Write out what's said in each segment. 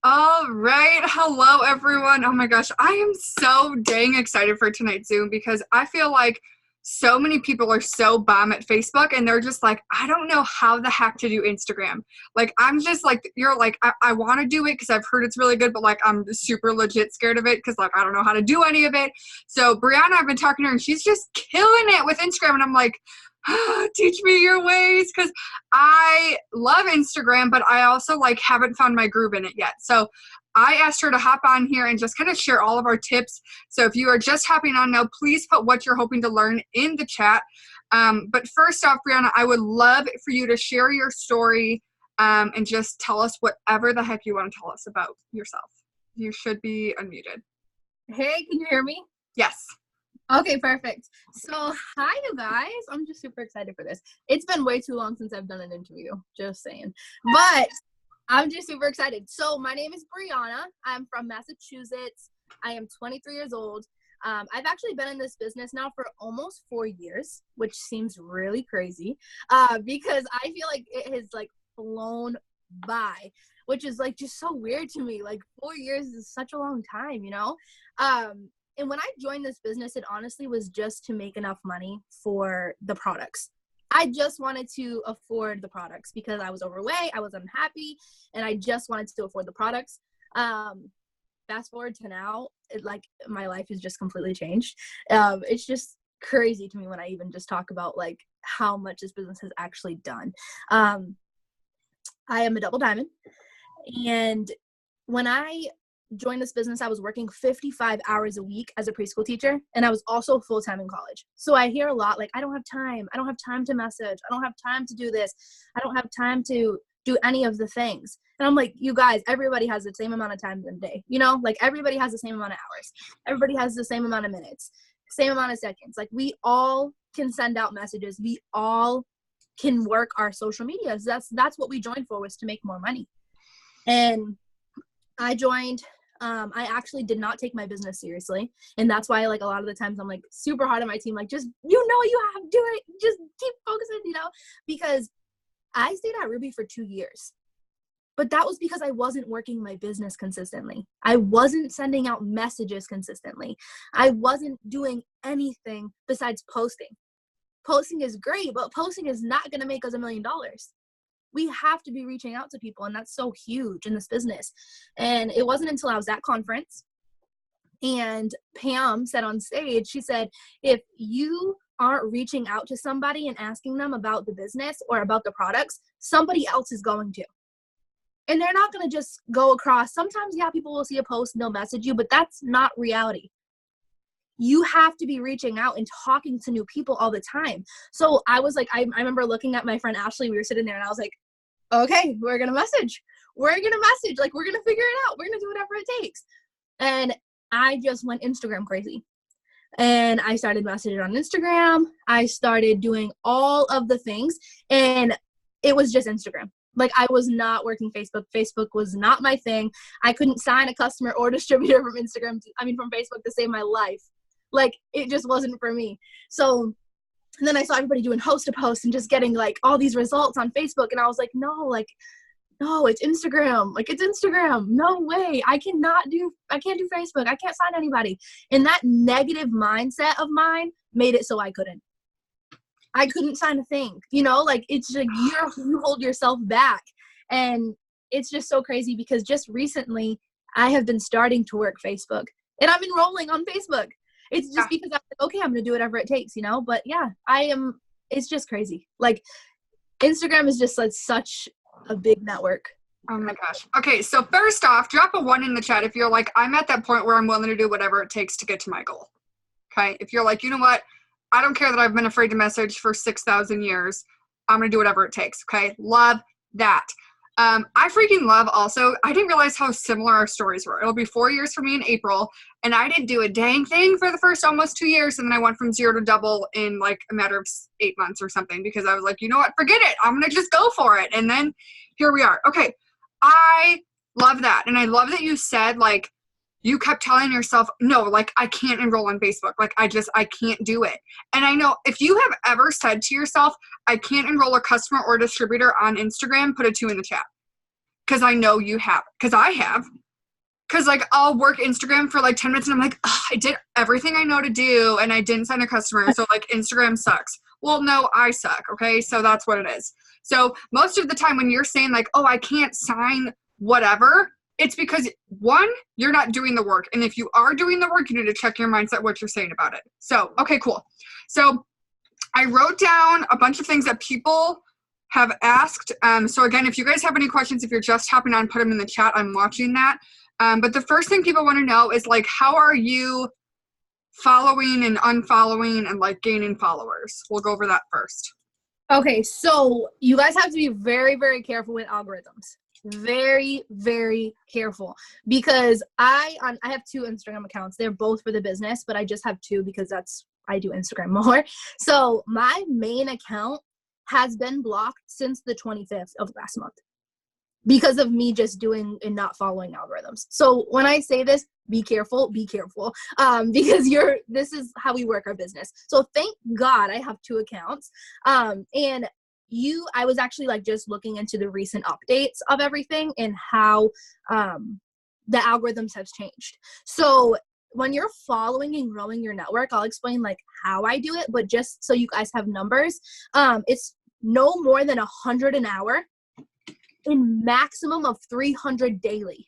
All right. Hello, everyone. Oh my gosh. I am so dang excited for tonight's Zoom because I feel like so many people are so bummed at Facebook and they're just like, I don't know how the heck to do Instagram. Like, I'm just like, you're like, I want to do it because I've heard it's really good, but like, I'm super legit scared of it because like, I don't know how to do any of it. So, Brianna, I've been talking to her and she's just killing it with Instagram. And I'm like, teach me your ways because I love Instagram, but I also like haven't found my groove in it yet. So I asked her to hop on here and just kind of share all of our tips. So if you are just hopping on now, please put what you're hoping to learn in the chat. But first off, Brianna, I would love for you to share your story and just tell us whatever the heck you want to tell us about yourself. You should be unmuted. Hey, can you hear me? Yes. Okay, perfect. So, hi, you guys. I'm just super excited for this. It's been way too long since I've done an interview, just saying. But I'm just super excited. So, my name is Brianna. I'm from Massachusetts. I am 23 years old. I've actually been in this business now for almost 4 years, which seems really crazy because I feel like it has, like, flown by, which is, like, just so weird to me. Like, 4 years is such a long time, you know? And when I joined this business, it honestly was just to make enough money for the products. I just wanted to afford the products because I was overweight, I was unhappy, and I just wanted to afford the products. Fast forward to now, my life has just completely changed. It's just crazy to me when I even just talk about like how much this business has actually done. I am a double diamond, and when I joined this business, I was working 55 hours a week as a preschool teacher, and I was also full-time in college. So I hear a lot like, I don't have time. I don't have time to message. I don't have time to do this. I don't have time to do any of the things. And I'm like, you guys, everybody has the same amount of time in a day. You know, like everybody has the same amount of hours. Everybody has the same amount of minutes, same amount of seconds. Like we all can send out messages. We all can work our social medias. That's what we joined for, was to make more money. And I joined. I actually did not take my business seriously. And that's why, like, a lot of the times I'm, like, super hard on my team. Like, just, you have to do it. Just keep focusing, because I stayed at Ruby for 2 years. But that was because I wasn't working my business consistently. I wasn't sending out messages consistently. I wasn't doing anything besides posting. Posting is great, but posting is not going to make us $1 million. We have to be reaching out to people, and that's so huge in this business. And it wasn't until I was at conference and Pam said on stage, she said, if you aren't reaching out to somebody and asking them about the business or about the products, somebody else is going to. And they're not going to just go across. Sometimes, yeah, people will see a post and they'll message you, but that's not reality. You have to be reaching out and talking to new people all the time. So I was like, I remember looking at my friend Ashley, we were sitting there and I was like, okay, we're going to message. Like, we're going to figure it out. We're going to do whatever it takes. And I just went Instagram crazy. And I started messaging on Instagram. I started doing all of the things. And it was just Instagram. Like, I was not working Facebook. Facebook was not my thing. I couldn't sign a customer or distributor from from Facebook to save my life. Like, it just wasn't for me. So, and then I saw everybody doing host to post and just getting like all these results on Facebook. And I was like, no, it's Instagram. Like, it's Instagram. No way. I can't do Facebook. I can't sign anybody. And that negative mindset of mine made it so I couldn't sign a thing, like, it's like you hold yourself back. And it's just so crazy because just recently I have been starting to work Facebook and I'm enrolling on Facebook. It's just because I'm like, okay, I'm going to do whatever it takes, but yeah, it's just crazy. Like, Instagram is just like such a big network. Oh my gosh. Okay, so first off, drop a 1 in the chat if you're like, I'm at that point where I'm willing to do whatever it takes to get to my goal. Okay, if you're like, you know what, I don't care that I've been afraid to message for 6,000 years. I'm going to do whatever it takes. Okay, love that. I freaking love also, I didn't realize how similar our stories were. It'll be 4 years for me in April, and I didn't do a dang thing for the first almost 2 years, and then I went from 0 to double in like a matter of 8 months or something because I was like, you know what, forget it. I'm going to just go for it. And then here we are. Okay, I love that. And I love that you said, like, you kept telling yourself, no, like, I can't enroll on Facebook. Like, I can't do it. And I know if you have ever said to yourself, I can't enroll a customer or distributor on Instagram, put a 2 in the chat. because I know you have, because I have. Because, like, I'll work Instagram for, like, 10 minutes, and I'm like, I did everything I know to do, and I didn't sign a customer, so, like, Instagram sucks. Well, no, I suck, okay? So that's what it is. So most of the time when you're saying, like, oh, I can't sign whatever, it's because, one, you're not doing the work. And if you are doing the work, you need to check your mindset, what you're saying about it. So, okay, cool. So I wrote down a bunch of things that people have asked. So, again, if you guys have any questions, if you're just hopping on, put them in the chat. I'm watching that. But the first thing people want to know is, like, how are you following and unfollowing and, like, gaining followers? We'll go over that first. Okay, so you guys have to be very, very careful with algorithms. Very, very careful, because I have 2 Instagram accounts. They're both for the business, but I just have 2 because I do Instagram more. So my main account has been blocked since the 25th of last month because of me just doing and not following algorithms. So when I say this, be careful, because this is how we work our business. So thank God I have 2 accounts. And I was actually, like, just looking into the recent updates of everything and how the algorithms have changed. So when you're following and growing your network, I'll explain, like, how I do it, but just so you guys have numbers, it's no more than 100 an hour and maximum of 300 daily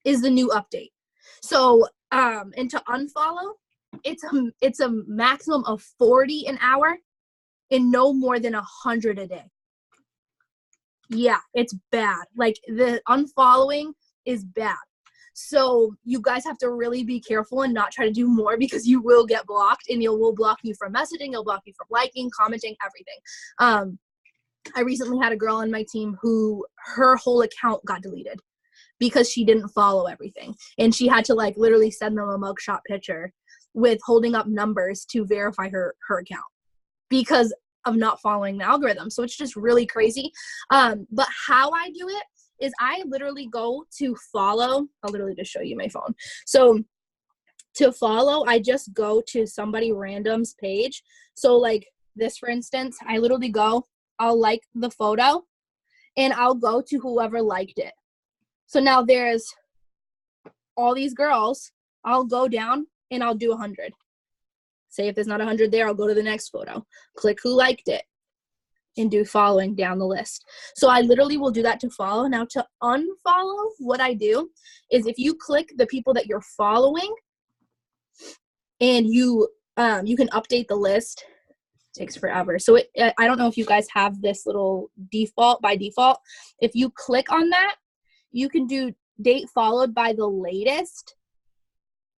is the new update. So, and to unfollow, it's a maximum of 40 an hour and no more than 100 a day. Yeah, it's bad. Like, the unfollowing is bad. So you guys have to really be careful and not try to do more, because you will get blocked, and will block you from messaging, it'll block you from liking, commenting, everything. I recently had a girl on my team who her whole account got deleted because she didn't follow everything. And she had to, like, literally send them a mugshot picture with holding up numbers to verify her account because of not following the algorithm. So it's just really crazy. But how I do it is I literally go to follow. I'll literally just show you my phone. So to follow, I just go to somebody random's page. So, like, this, for instance, I literally go, I'll like the photo, and I'll go to whoever liked it. So now there's all these girls. I'll go down and I'll do 100. Say if there's not 100 there, I'll go to the next photo, click who liked it, and do following down the list. So I literally will do that to follow. Now, to unfollow, what I do is, if you click the people that you're following and you can update the list, it takes forever. So I don't know if you guys have this little by default. If you click on that, you can do date followed by the latest,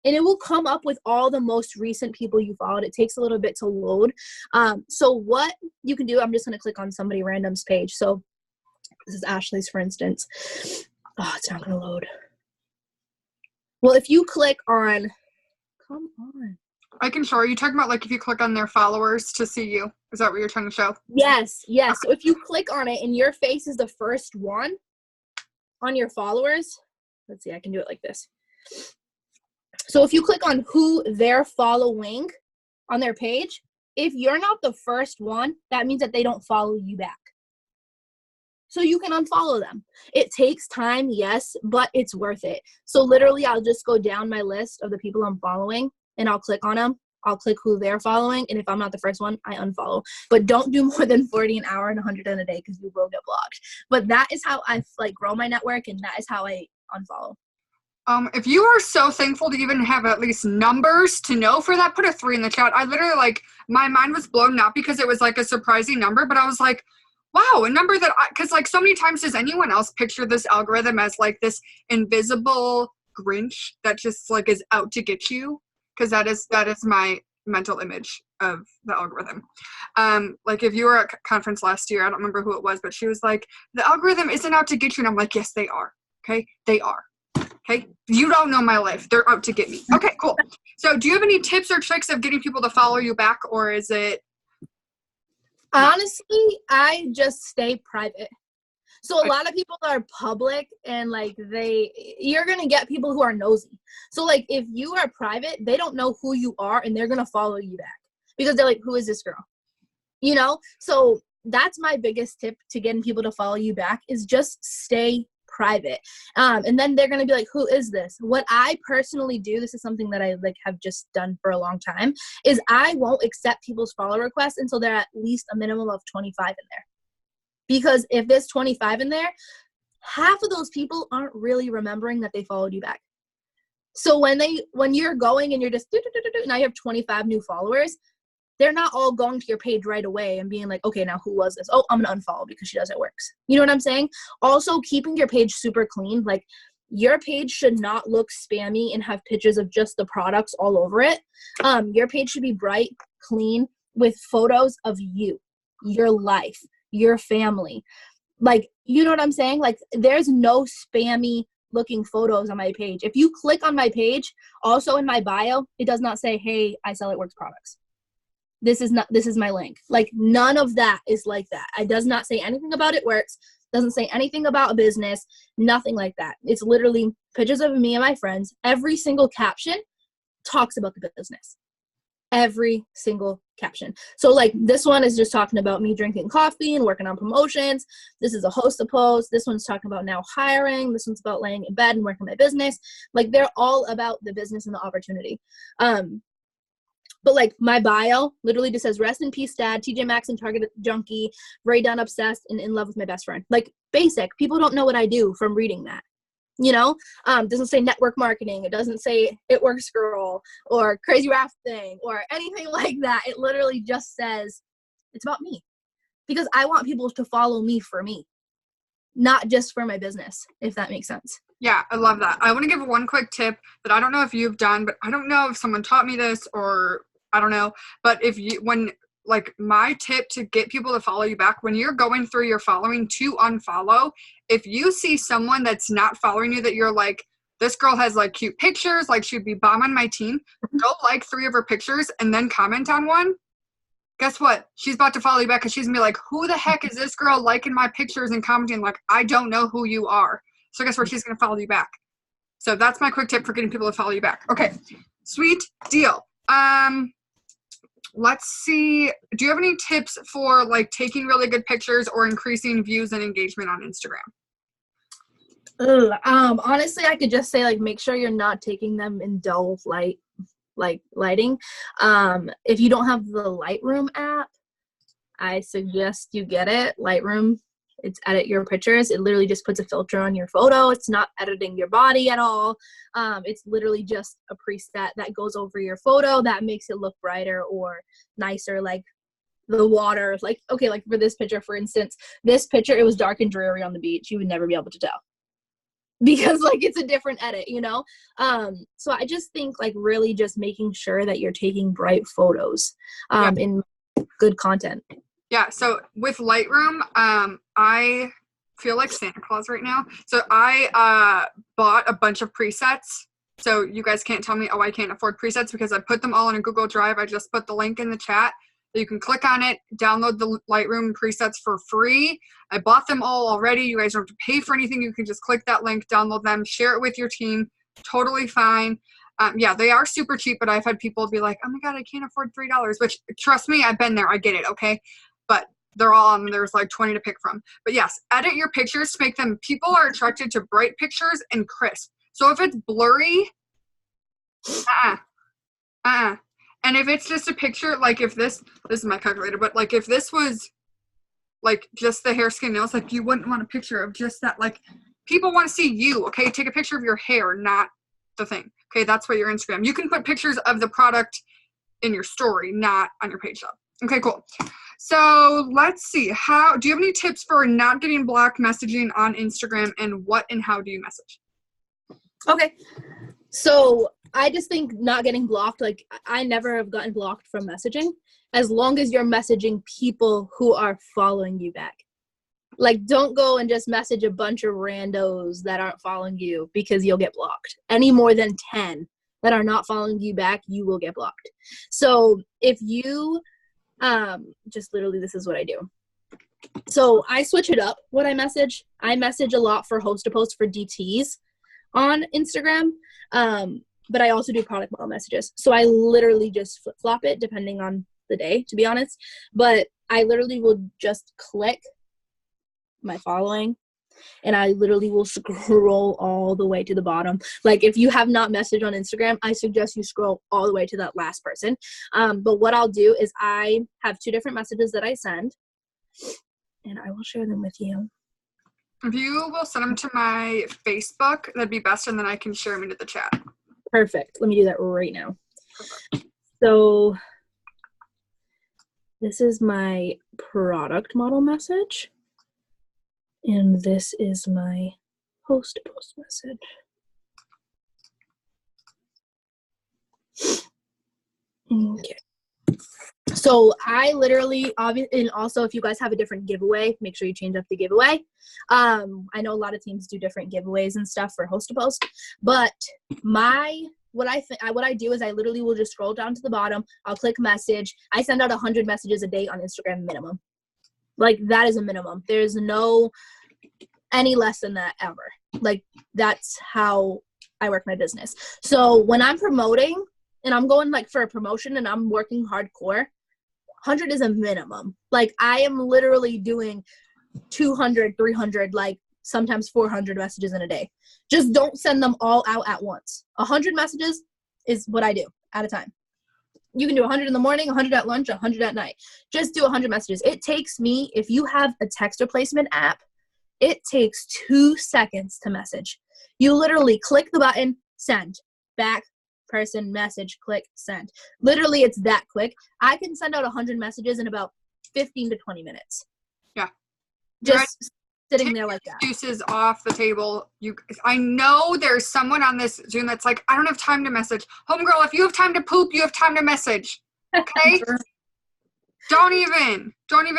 and it will come up with all the most recent people you followed. It takes a little bit to load. So what you can do, I'm just going to click on somebody random's page. So this is Ashley's, for instance. Oh, it's not going to load. Well, if you click on, come on. I can show. Are you talking about, like, if you click on their followers to see you? Is that what you're trying to show? Yes. So if you click on it and your face is the first one on your followers, let's see, I can do it like this. So if you click on who they're following on their page, if you're not the first one, that means that they don't follow you back. So you can unfollow them. It takes time, yes, but it's worth it. So literally, I'll just go down my list of the people I'm following, and I'll click on them. I'll click who they're following, and if I'm not the first one, I unfollow. But don't do more than 40 an hour and 100 in a day, because you will get blocked. But that is how I, like, grow my network, and that is how I unfollow. If you are so thankful to even have at least numbers to know for that, put a 3 in the chat. I literally, like, my mind was blown, not because it was, like, a surprising number, but I was like, wow, a number that because, like, so many times, does anyone else picture this algorithm as, like, this invisible Grinch that just, like, is out to get you? Because that is my mental image of the algorithm. Like, if you were at a conference last year, I don't remember who it was, but she was like, the algorithm isn't out to get you. And I'm like, yes, they are. Okay, they are. Okay, you don't know my life. They're out to get me. Okay, cool. So do you have any tips or tricks of getting people to follow you back, or is it? Honestly, I just stay private. So a lot of people are public, and, like, you're going to get people who are nosy. So, like, if you are private, they don't know who you are, and they're going to follow you back because they're like, who is this girl? You know? So that's my biggest tip to getting people to follow you back, is just stay private. And then they're going to be like, who is this? What I personally do, this is something that I like have just done for a long time, is I won't accept people's follow requests until they're at least a minimum of 25 in there. Because if there's 25 in there, half of those people aren't really remembering that they followed you back. So when you're going and you're just now you have 25 new followers, they're not all going to your page right away and being like, okay, now who was this? Oh, I'm going to unfollow because she does it works. You know what I'm saying? Also, keeping your page super clean. Like, your page should not look spammy and have pictures of just the products all over it. Your page should be bright, clean, with photos of you, your life, your family. Like, you know what I'm saying? Like, there's no spammy looking photos on my page. If you click on my page, also in my bio, it does not say, hey, I sell It Works products. This is my link. Like, none of that is like that. It does not say anything about It Works. Doesn't say anything about a business. Nothing like that. It's literally pictures of me and my friends. Every single caption talks about the business. Every single caption. So like, this one is just talking about me drinking coffee and working on promotions. This is a host of posts. This one's talking about now hiring. This one's about laying in bed and working my business. Like, they're all about the business and the opportunity. But like, my bio literally just says, rest in peace, dad, TJ Maxx and Target junkie, Ray Dunn obsessed and in love with my best friend. Like, basic. People don't know what I do from reading that. You know, doesn't say network marketing. It doesn't say It Works girl or crazy rafting or anything like that. It literally just says it's about me, because I want people to follow me for me, not just for my business, if that makes sense. Yeah, I love that. I want to give one quick tip that I don't know if you've done, but I don't know if someone taught me this or I don't know. But like, my tip to get people to follow you back, when you're going through your following to unfollow, if you see someone that's not following you that you're like, this girl has like cute pictures, like she'd be bomb on my team, go like 3 of her pictures and then comment on one. Guess what? She's about to follow you back because she's going to be like, who the heck is this girl liking my pictures and commenting? Like, I don't know who you are. So guess what? She's going to follow you back. So that's my quick tip for getting people to follow you back. Okay. Sweet deal. Let's see. Do you have any tips for like taking really good pictures or increasing views and engagement on Instagram? Honestly, I could just say, like, make sure you're not taking them in dull lighting. If you don't have the Lightroom app, I suggest you get it. Lightroom, it's edit your pictures. It literally just puts a filter on your photo. It's not editing your body at all. It's literally just a preset that goes over your photo that makes it look brighter or nicer, like the water. Like, okay, like for this picture, for instance, this picture, it was dark and dreary on the beach. You would never be able to tell, because like, it's a different edit, you know? So I just think, like, really just making sure that you're taking bright photos in good content. Yeah, so with Lightroom, I feel like Santa Claus right now. So I bought a bunch of presets. So you guys can't tell me, oh, I can't afford presets, because I put them all in a Google Drive. I just put the link in the chat. You can click on it, download the Lightroom presets for free. I bought them all already. You guys don't have to pay for anything. You can just click that link, download them, share it with your team. Totally fine. Yeah, they are super cheap, but I've had people be like, oh my God, I can't afford $3, which, trust me, I've been there. I get it, okay? But they're all on, there's like 20 to pick from. But yes, edit your pictures to make them, people are attracted to bright pictures and crisp. So if it's blurry, and if it's just a picture, like if this is my calculator, but like if this was like just the hair, skin, nails, like you wouldn't want a picture of just that. Like, people want to see you, okay? Take a picture of your hair, not the thing. Okay, that's what your Instagram. You can put pictures of the product in your story, not on your page though. Okay, cool. So let's see. How do you have any tips for not getting blocked messaging on Instagram, and what and how do you message? Okay. So I just think not getting blocked, like, I never have gotten blocked from messaging, as long as you're messaging people who are following you back. Like, don't go and just message a bunch of randos that aren't following you, because you'll get blocked. Any more than 10 that are not following you back, you will get blocked. So if you just literally, this is what I do. So I switch it up when I message. I message a lot for host to post for DTs on Instagram. But I also do product model messages. So I literally just flip flop it depending on the day, to be honest. But I literally will just click my following, and I literally will scroll all the way to the bottom. Like if you have not messaged on Instagram, I suggest you scroll all the way to that last person. But what I'll do is I have 2 different messages that I send, and I will share them with you. If you will send them to my Facebook, that'd be best, and then I can share them into the chat. Perfect. Let me do that right now. Perfect. So this is my product model message, and this is my post message. Okay. So I literally, and also if you guys have a different giveaway, make sure you change up the giveaway. I know a lot of teams do different giveaways and stuff for host to post, but what I do is I literally will just scroll down to the bottom. I'll click message. I send out 100 messages a day on Instagram minimum. Like that is a minimum. There's no any less than that ever. Like that's how I work my business. So when I'm promoting and I'm going like for a promotion and I'm working hardcore, 100 is a minimum. Like I am literally doing 200, 300, like sometimes 400 messages in a day. Just don't send them all out at once. 100 messages is what I do at a time. You can do 100 in the morning, 100 at lunch, 100 at night. Just do 100 messages. It takes me, if you have a text replacement app, it takes 2 seconds to message. You literally click the button, send, back, person, message, click, send. Literally, it's that quick. I can send out 100 messages in about 15 to 20 minutes. Yeah. Just sitting there like that. Excuses off the table. I know there's someone on this Zoom that's like, I don't have time to message. Homegirl, if you have time to poop, you have time to message. Okay? Don't even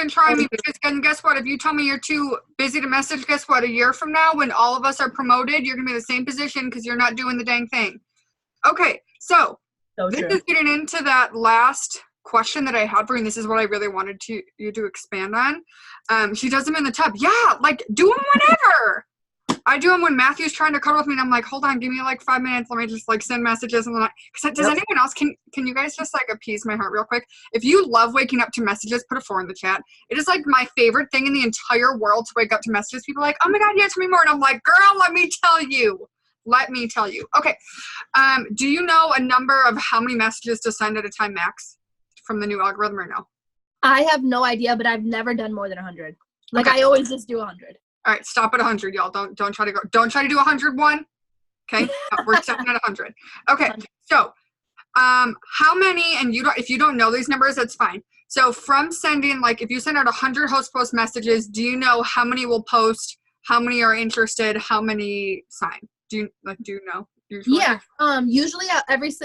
try me, because then guess what? If you tell me you're too busy to message, guess what? A year from now, when all of us are promoted, you're going to be in the same position because you're not doing the dang thing. Okay, so this true. is getting into that last question that I had for you, and this is what I really wanted you to expand on. She does them in the tub. Yeah, like, do them whenever. I do them when Matthew's trying to cuddle with me, and I'm like, hold on, give me like 5 minutes. Let me just like send messages. And then does anyone else, can you guys just like appease my heart real quick? If you love waking up to messages, put a 4 in the chat. It is like my favorite thing in the entire world to wake up to messages. People are like, oh my God, yeah, tell me more. And I'm like, girl, let me tell you. Okay. Do you know a number of how many messages to send at a time max from the new algorithm or no? I have no idea, but I've never done more than 100. Like okay. I always just do 100. All right, stop at 100, y'all. Don't try to do 101. Okay, we're stopping at 100. Okay, so how many? And if you don't know these numbers, that's fine. So from sending, like, if you send out 100 host post messages, do you know how many will post? How many are interested? How many sign? Do you know? Usually? Yeah. Usually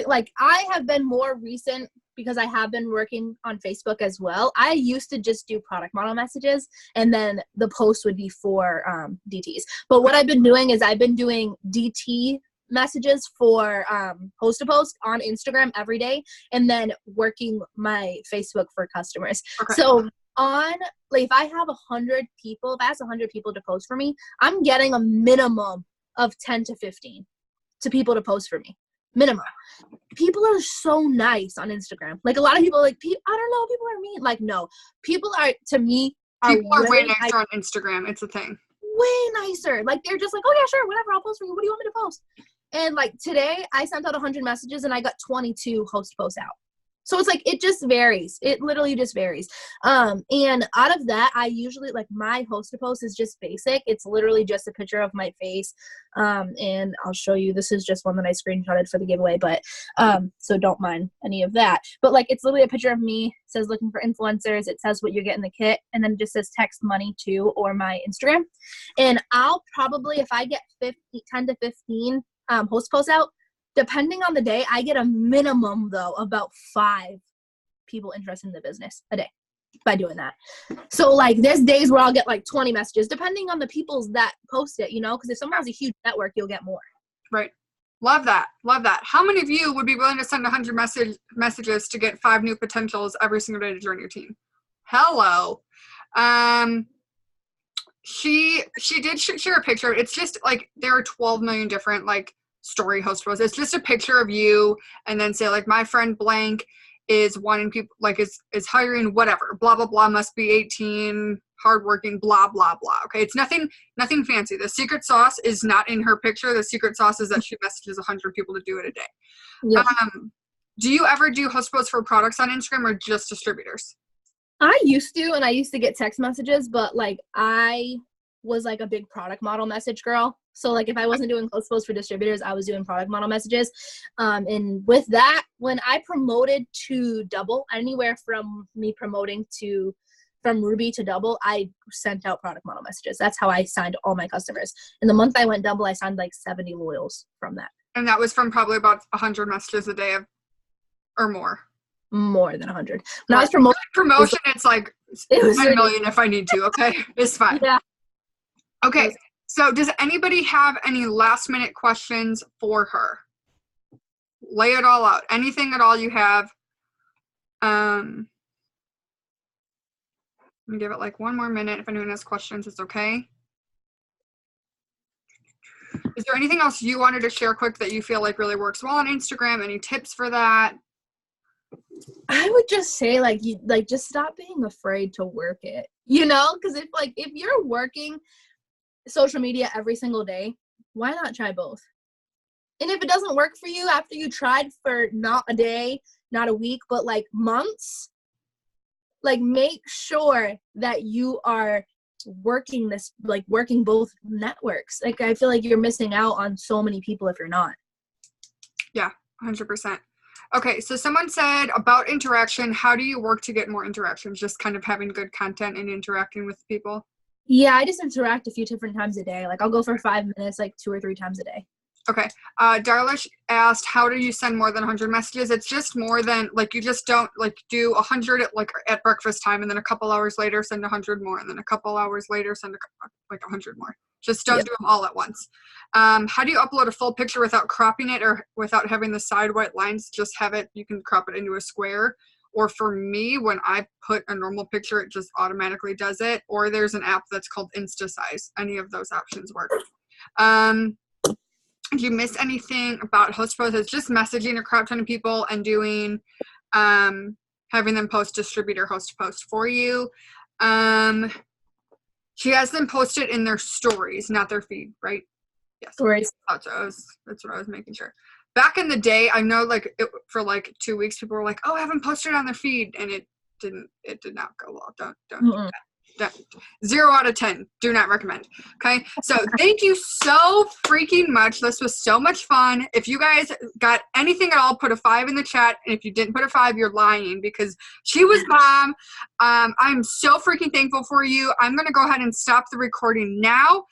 like I have been more recent because I have been working on Facebook as well. I used to just do product model messages, and then the post would be for DTs. But what I've been doing is I've been doing DT messages for post to post on Instagram every day, and then working my Facebook for customers. Okay. So if I have 100 people, if I ask 100 people to post for me, I'm getting a minimum of 10 to 15 to people to post for me. Minimum. People are so nice on Instagram. Like a lot of people, like, I don't know, people are mean. Like, no, people are, to me, people are way nicer on Instagram. It's a thing. Way nicer. Like, they're just like, oh yeah, sure, whatever, I'll post for you. What do you want me to post? And like today, I sent out 100 messages and I got 22 host posts out. So it's like, it just varies. It literally just varies. And out of that, I usually, like, my host to post is just basic. It's literally just a picture of my face. And I'll show you, this is just one that I screenshotted for the giveaway, but, so don't mind any of that. But like, it's literally a picture of me. It says looking for influencers. It says what you get in the kit. And then it just says text money to, or my Instagram. And I'll probably, if I get 10 to 15 host posts out, depending on the day, I get a minimum, though, about 5 people interested in the business a day by doing that. So, like, there's days where I'll get, like, 20 messages, depending on the peoples that post it, you know? Because if someone has a huge network, you'll get more. Right. Love that. Love that. How many of you would be willing to send 100 messages to get 5 new potentials every single day to join your team? Hello. She did share a picture. It's just, like, there are 12 million different, like, story host posts. It's just a picture of you and then say like my friend blank is wanting people, like, is hiring whatever, blah, blah, blah, must be 18, hardworking, blah, blah, blah. Okay, it's nothing fancy. The secret sauce is not in her picture. The secret sauce is that she messages 100 people to do it a day. Yep. Do you ever do host posts for products on Instagram or just distributors? I used to, and I used to get text messages, but like I was like a big product model message girl. So like if I wasn't doing host posts for distributors, I was doing product model messages. And with that, when I promoted to double, anywhere from me promoting from Ruby to double, I sent out product model messages. That's how I signed all my customers. And the month I went double, I signed like 70 loyals from that. And that was from probably about 100 messages a day or more. More than 100. When I was promotion, it's like it was 10 million if I need to. Okay, it's fine. Yeah. Okay, so does anybody have any last minute questions for her? Lay it all out. Anything at all you have. Let me give it like one more minute. If anyone has questions, it's okay. Is there anything else you wanted to share quick that you feel like really works well on Instagram? Any tips for that? I would just say just stop being afraid to work it, because if you're working social media every single day, why not try both? And if it doesn't work for you after you tried for not a day, not a week, but like months, like make sure that you are working both networks. Like I feel like you're missing out on so many people if you're not. Yeah, 100%. Okay, so someone said about interaction, how do you work to get more interactions? Just kind of having good content and interacting with people? Yeah, I just interact a few different times a day. Like I'll go for 5 minutes, like 2 or 3 times a day. Okay. Darlish asked, how do you send more than 100 messages? It's just more than, like, you just don't, like, do 100 at breakfast time, and then a couple hours later send 100 more, and then a couple hours later send 100 more. Just don't do them all at once. How do you upload a full picture without cropping it or without having the side white lines? Just have it, you can crop it into a square. Or for me, when I put a normal picture, it just automatically does it. Or there's an app that's called InstaSize. Any of those options work. Do you miss anything about host posts? It's just messaging a crap ton of people and doing, having them post distributor host post for you. She has them posted in their stories, not their feed, right? Yes. Stories. That's what I was making sure. Back in the day, I know for 2 weeks, people were like, "Oh, I haven't posted on their feed," and it did not go well. Don't do that. 0 out of 10. Do not recommend. Okay. So thank you so freaking much. This was so much fun. If you guys got anything at all, put a 5 in the chat. And if you didn't put a 5, you're lying because she was bomb. I'm so freaking thankful for you. I'm going to go ahead and stop the recording now.